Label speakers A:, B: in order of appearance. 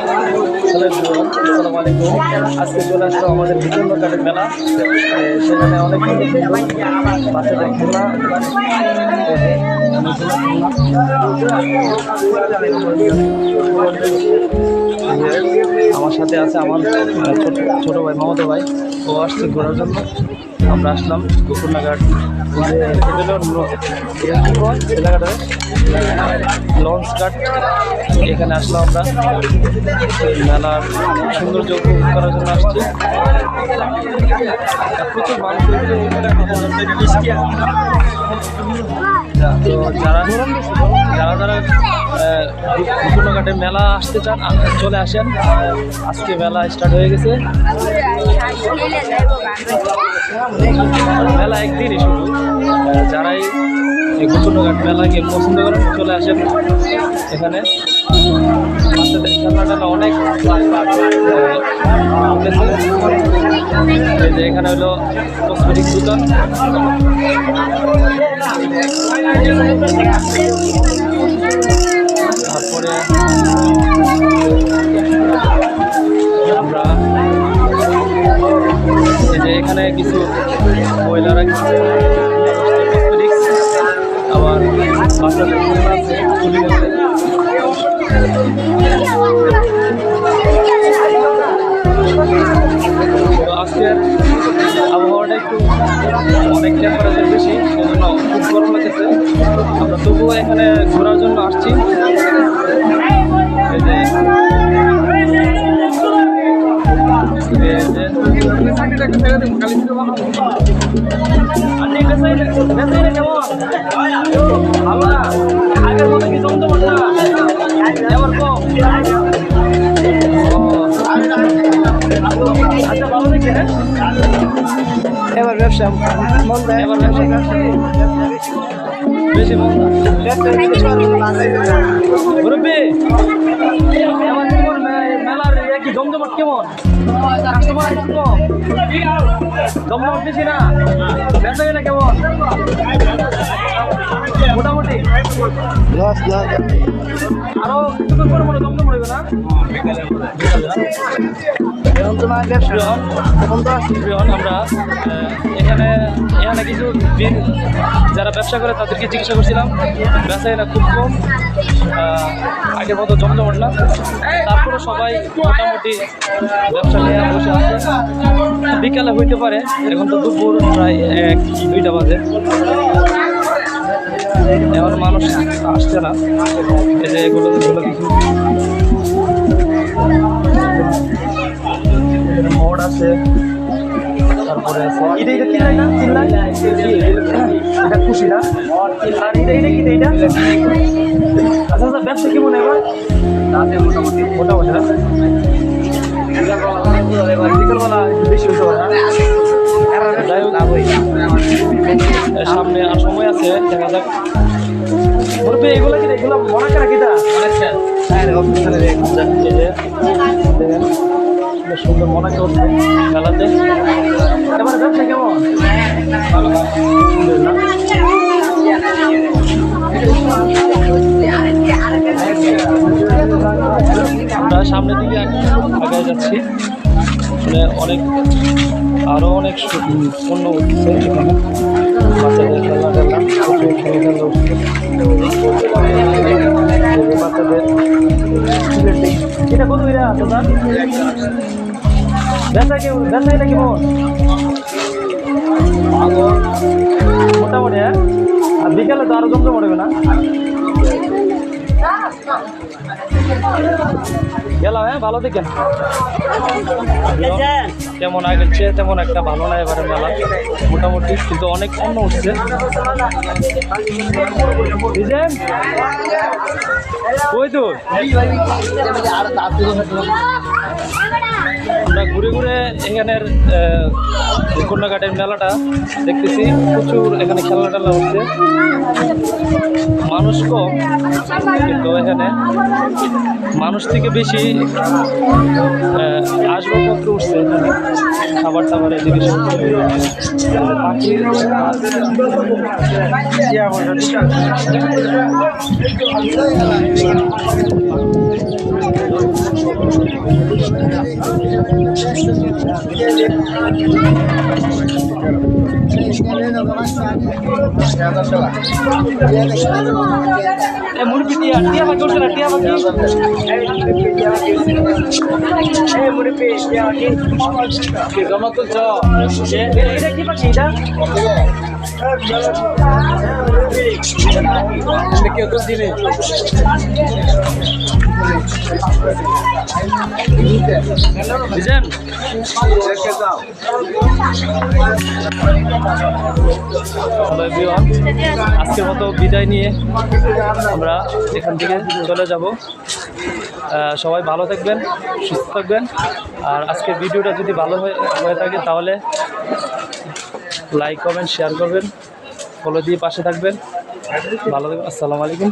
A: আসসালামু আলাইকুম। আজকে চলে আসলো আমাদের বিভিন্ন কাঠের মেলা। সেখানে অনেক বাচ্চাদের খেলনা, আমার সাথে আছে আমার ছোট ভাই মামাতো ভাই, ও আসছে ঘোরার জন্য। আমরা আসলাম গোকুলনাঘাট এলাকাটা লঞ্চ ঘাট, এখানে আসলাম আমরা মেলার সৌন্দর্য উপভোগ করার জন্য আসছি। প্রচুর মানুষ তো যারা যারা গোকুলনাঘাটে মেলা আসতে চান চলে আসেন। আজকে মেলা স্টার্ট হয়ে গেছে। মেলা একদিনই শুধু, যারাই গোকুলনাঘাট মেলাকে পছন্দ করেন চলে আসেন এখানে। বাচ্চাদের খেলনাটা অনেক এই যে এখানে হলো কসমেটিক দোকান। তারপরে আমরা এই যে এখানে কিছু মহিলারা কসমেটিক্স, আবার বাচ্চাদের চুলি আছে। তো আজকের আবহাওয়াটা একটু অনেক টেম্পারেচার বেশি, সেজন্য খুব গরম লাগতেছে। আমরা তবুও এখানে ঘোরার জন্য আসছি। এই যে আগের মতো কি জমতে পারত না, এবার কম। আচ্ছা ভালো দেখে এবার ব্যবসা মন দেয়, এবার ব্যবসা বেশি মন মুরব্বী। মেলার কি জমজমাট কেমন? কাস্টমার কম, জমজমাট বেশি না? বেচা কেনা কেমন? মোটামুটি আরো কিছুক্ষণ পরে মনে জমজম পড়বে না? আমরা এখানে কিছু যারা ব্যবসা করে তাদেরকে জিজ্ঞাসা করছিলাম, বেচা কেনা খুব কম, আগের মতো জমজমাট না। তারপরে সবাই মোটামুটি ব্যবসা নিয়ে বসে আছে। বিকালে হইতে পারে, এখন তো দুপুর প্রায় 1-2টা বাজে, এখন মানুষ আসছে না। এই যে এগুলো কিছু মোড় আছে, তারপরে আছে এটা খুশি না। আর এটা আচ্ছা আচ্ছা, ব্যবসা কেমন এবার? মোটামুটি না, বিকালবেলা বেশি হতে পারে না। যাই হোক, সামনে আর সময় আছে, দেখা যাক। বলবে এগুলো কি, এগুলো মনে করা কিটা সুন্দর মনে করছে মেলাতে। এবার ব্যবসা কেমন? আমরা সামনের দিকে আগে যাচ্ছি। অনেক আরো অনেক পণ্য উঠছে এখানে, বাচ্চাদের খেলনা বাচ্চাদের। এটা কত আছে তার ব্যবসা এটা কেমন? মোটামুটি। হ্যাঁ, আর বিকালে তো আরো জমজম পড়বে না? গেলাম। হ্যাঁ, ভালো দেখেন তেমন আগের চেয়ে তেমন একটা ভালো না এবারে মেলা, মোটামুটি, কিন্তু অনেক পণ্য উঠছে। ওই তো আমরা ঘুরে ঘুরে এখানের গোকুলনাঘাটের মেলাটা দেখতেছি। প্রচুর এখানে খেলনা টেলনা হচ্ছে, মানুষ কম, কিন্তু এখানে মানুষ থেকে বেশি আসবাবপত্র উঠছে এখানে, খাবার টাবারের জিনিস, পাখি। মুরগি টিয়া টিয়া পাখি উঠছে না টিয়া পাখি জমা তুলছ এটা কি পাখি এটা কেউ তো দিনে বুঝলেন আজকের মতো বিদায় নিয়ে আমরা এখান থেকে চলে যাব। সবাই ভালো থাকবেন, সুস্থ থাকবেন। আর আজকের ভিডিওটা যদি ভালো হয়ে থাকে তাহলে লাইক কমেন্ট শেয়ার করবেন, ফলো দিয়ে পাশে থাকবেন। ভালো থাকবেন। আসসালামু আলাইকুম।